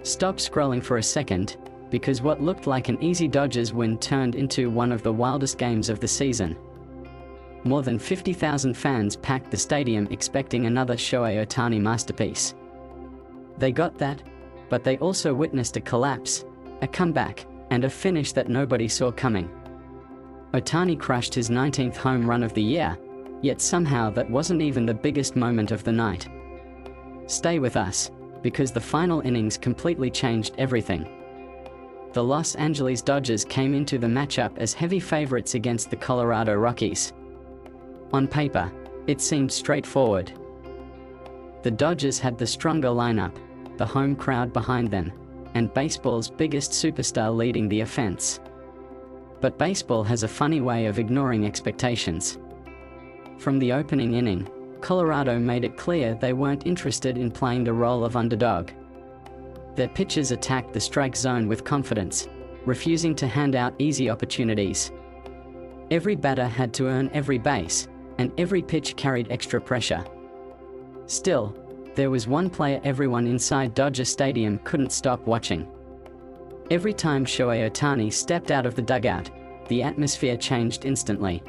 Stop scrolling for a second, because what looked like an easy Dodgers win turned into one of the wildest games of the season. More than 50,000 fans packed the stadium expecting another Shohei Ohtani masterpiece. They got that, but they also witnessed a collapse, a comeback, and a finish that nobody saw coming. Ohtani crushed his 19th home run of the year, yet somehow that wasn't even the biggest moment of the night. Stay with us, because the final innings completely changed everything. The Los Angeles Dodgers came into the matchup as heavy favorites against the Colorado Rockies. On paper, it seemed straightforward. The Dodgers had the stronger lineup, the home crowd behind them, and baseball's biggest superstar leading the offense. But baseball has a funny way of ignoring expectations. From the opening inning, Colorado made it clear they weren't interested in playing the role of underdog. Their pitchers attacked the strike zone with confidence, refusing to hand out easy opportunities. Every batter had to earn every base, and every pitch carried extra pressure. Still, there was one player everyone inside Dodger Stadium couldn't stop watching. Every time Shohei Ohtani stepped out of the dugout, the atmosphere changed instantly.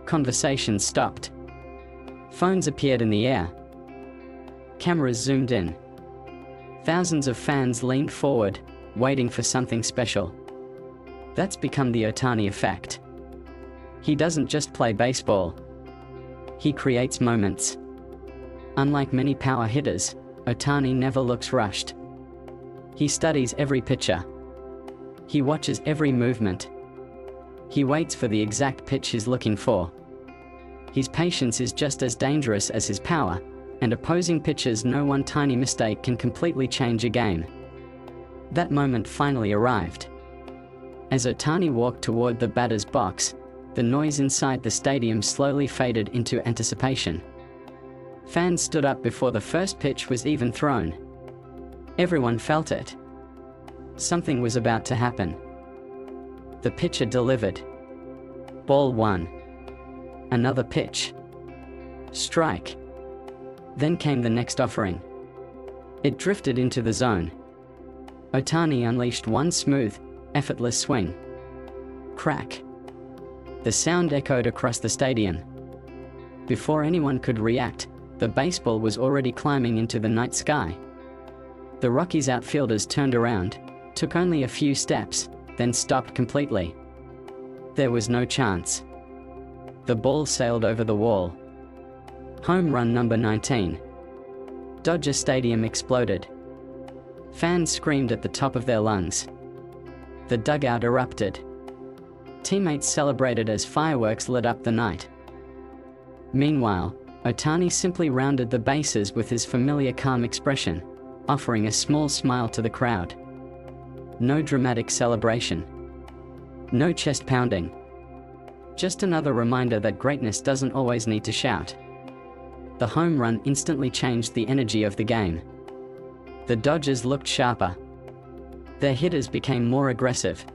Conversations stopped. Phones appeared in the air. Cameras zoomed in. Thousands of fans leaned forward, waiting for something special. That's become the Ohtani effect. He doesn't just play baseball. He creates moments. Unlike many power hitters, Ohtani never looks rushed. He studies every pitcher. He watches every movement. He waits for the exact pitch he's looking for. His patience is just as dangerous as his power, and opposing pitchers know one tiny mistake can completely change a game. That moment finally arrived. As Ohtani walked toward the batter's box, the noise inside the stadium slowly faded into anticipation. Fans stood up before the first pitch was even thrown. Everyone felt it. Something was about to happen. The pitcher delivered. Ball 1. Another pitch. Strike. Then came the next offering. It drifted into the zone. Ohtani unleashed one smooth, effortless swing. Crack. The sound echoed across the stadium. Before anyone could react, the baseball was already climbing into the night sky. The Rockies outfielders turned around, took only a few steps, then stopped completely. There was no chance. The ball sailed over the wall. Home run number 19. Dodger Stadium exploded. Fans screamed at the top of their lungs. The dugout erupted. Teammates celebrated as fireworks lit up the night. Meanwhile, Ohtani simply rounded the bases with his familiar calm expression, offering a small smile to the crowd. No dramatic celebration. No chest pounding. Just another reminder that greatness doesn't always need to shout. The home run instantly changed the energy of the game. The Dodgers looked sharper. Their hitters became more aggressive.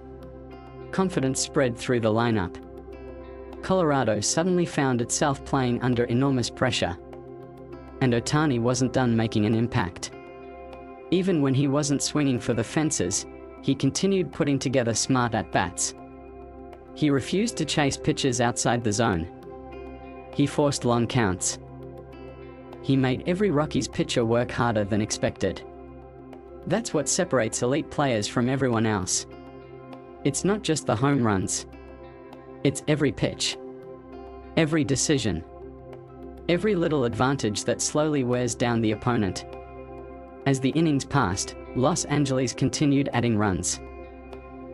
Confidence spread through the lineup. Colorado suddenly found itself playing under enormous pressure. And Ohtani wasn't done making an impact. Even when he wasn't swinging for the fences, he continued putting together smart at-bats. He refused to chase pitches outside the zone. He forced long counts. He made every Rockies pitcher work harder than expected. That's what separates elite players from everyone else. It's not just the home runs. It's every pitch. Every decision. Every little advantage that slowly wears down the opponent. As the innings passed, Los Angeles continued adding runs.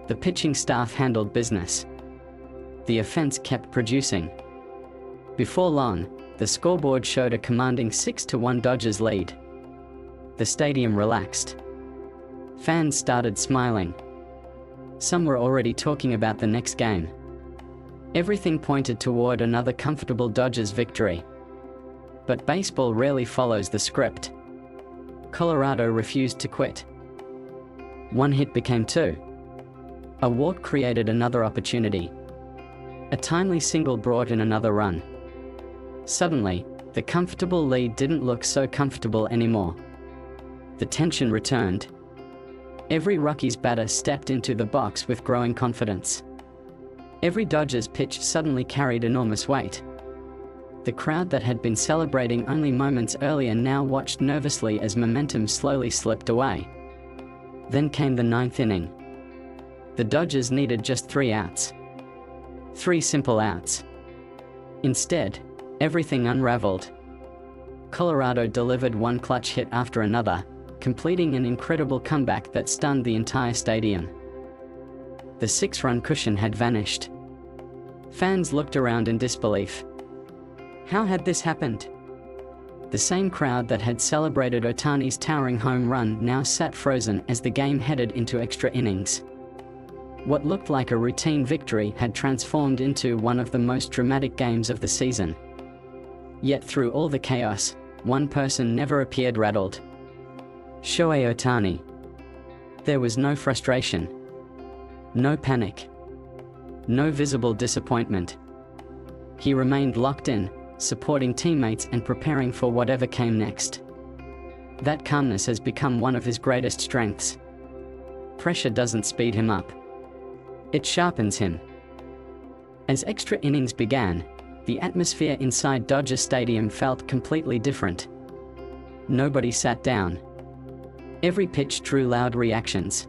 The pitching staff handled business. The offense kept producing. Before long, the scoreboard showed a commanding 6-1 Dodgers lead. The stadium relaxed. Fans started smiling. Some were already talking about the next game. Everything pointed toward another comfortable Dodgers victory. But baseball rarely follows the script. Colorado refused to quit. One hit became two. A walk created another opportunity. A timely single brought in another run. Suddenly, the comfortable lead didn't look so comfortable anymore. The tension returned. Every Rockies batter stepped into the box with growing confidence. Every Dodgers pitch suddenly carried enormous weight. The crowd that had been celebrating only moments earlier now watched nervously as momentum slowly slipped away. Then came the ninth inning. The Dodgers needed just 3 outs. 3 simple outs. Instead, everything unraveled. Colorado delivered one clutch hit after another, completing an incredible comeback that stunned the entire stadium. The 6-run cushion had vanished. Fans looked around in disbelief. How had this happened? The same crowd that had celebrated Ohtani's towering home run now sat frozen as the game headed into extra innings. What looked like a routine victory had transformed into one of the most dramatic games of the season. Yet through all the chaos, one person never appeared rattled. Shohei Ohtani. There was no frustration. No panic. No visible disappointment. He remained locked in, supporting teammates and preparing for whatever came next. That calmness has become one of his greatest strengths. Pressure doesn't speed him up. It sharpens him. As extra innings began, the atmosphere inside Dodger Stadium felt completely different. Nobody sat down. Every pitch drew loud reactions.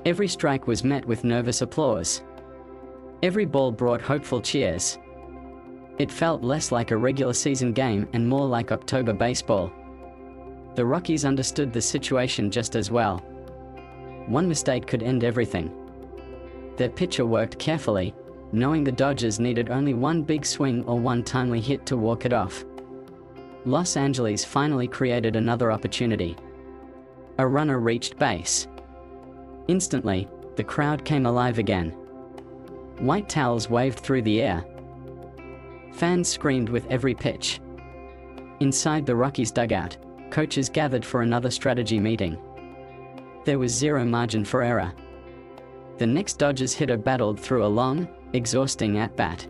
Every strike was met with nervous applause. Every ball brought hopeful cheers. It felt less like a regular season game and more like October baseball. The Rockies understood the situation just as well. One mistake could end everything. Their pitcher worked carefully, knowing the Dodgers needed only one big swing or one timely hit to walk it off. Los Angeles finally created another opportunity. A runner reached base. Instantly, the crowd came alive again. White towels waved through the air. Fans screamed with every pitch. Inside the Rockies dugout, coaches gathered for another strategy meeting. There was zero margin for error. The next Dodgers hitter battled through a long, exhausting at-bat.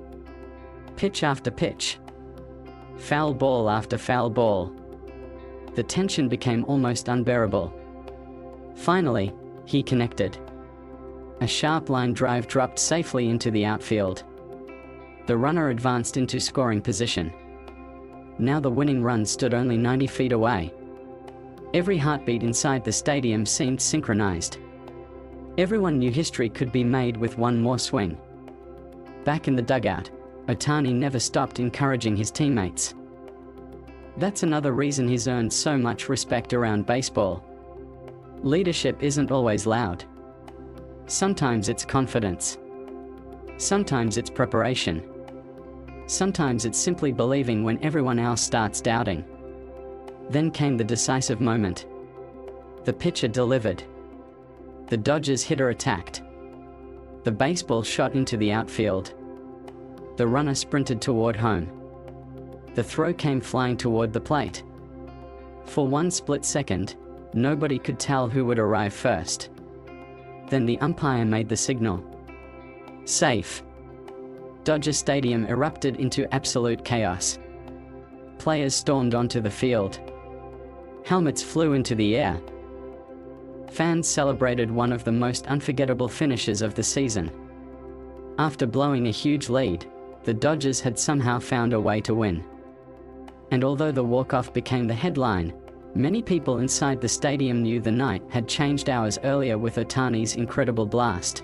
Pitch after pitch. Foul ball after foul ball. The tension became almost unbearable. Finally, he connected. A sharp line drive dropped safely into the outfield. The runner advanced into scoring position. Now the winning run stood only 90 feet away. Every heartbeat inside the stadium seemed synchronized. Everyone knew history could be made with one more swing. Back in the dugout, Ohtani never stopped encouraging his teammates. That's another reason he's earned so much respect around baseball. Leadership isn't always loud. Sometimes it's confidence. Sometimes it's preparation. Sometimes it's simply believing when everyone else starts doubting. Then came the decisive moment. The pitcher delivered. The Dodgers hitter attacked. The baseball shot into the outfield. The runner sprinted toward home. The throw came flying toward the plate. For one split second, nobody could tell who would arrive first. Then the umpire made the signal. Safe. Dodger Stadium erupted into absolute chaos. Players stormed onto the field. Helmets flew into the air. Fans celebrated one of the most unforgettable finishes of the season. After blowing a huge lead, the Dodgers had somehow found a way to win. And although the walk-off became the headline, many people inside the stadium knew the night had changed hours earlier with Ohtani's incredible blast.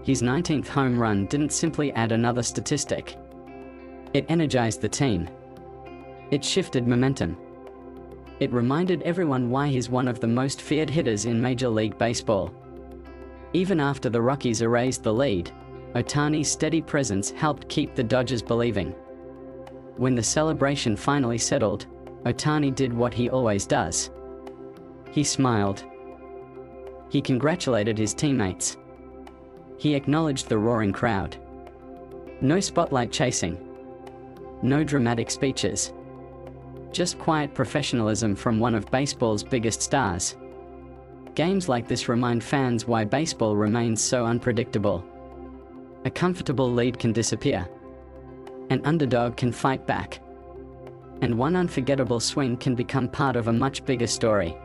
His 19th home run didn't simply add another statistic. It energized the team. It shifted momentum. It reminded everyone why he's one of the most feared hitters in Major League Baseball. Even after the Rockies erased the lead, Ohtani's steady presence helped keep the Dodgers believing. When the celebration finally settled, Ohtani did what he always does. He smiled. He congratulated his teammates. He acknowledged the roaring crowd. No spotlight chasing. No dramatic speeches. Just quiet professionalism from one of baseball's biggest stars. Games like this remind fans why baseball remains so unpredictable. A comfortable lead can disappear. An underdog can fight back. And one unforgettable swing can become part of a much bigger story.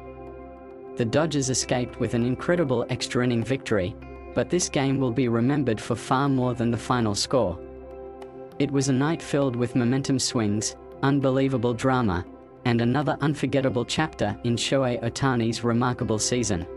The Dodgers escaped with an incredible extra-inning victory, but this game will be remembered for far more than the final score. It was a night filled with momentum swings, unbelievable drama, and another unforgettable chapter in Shohei Ohtani's remarkable season.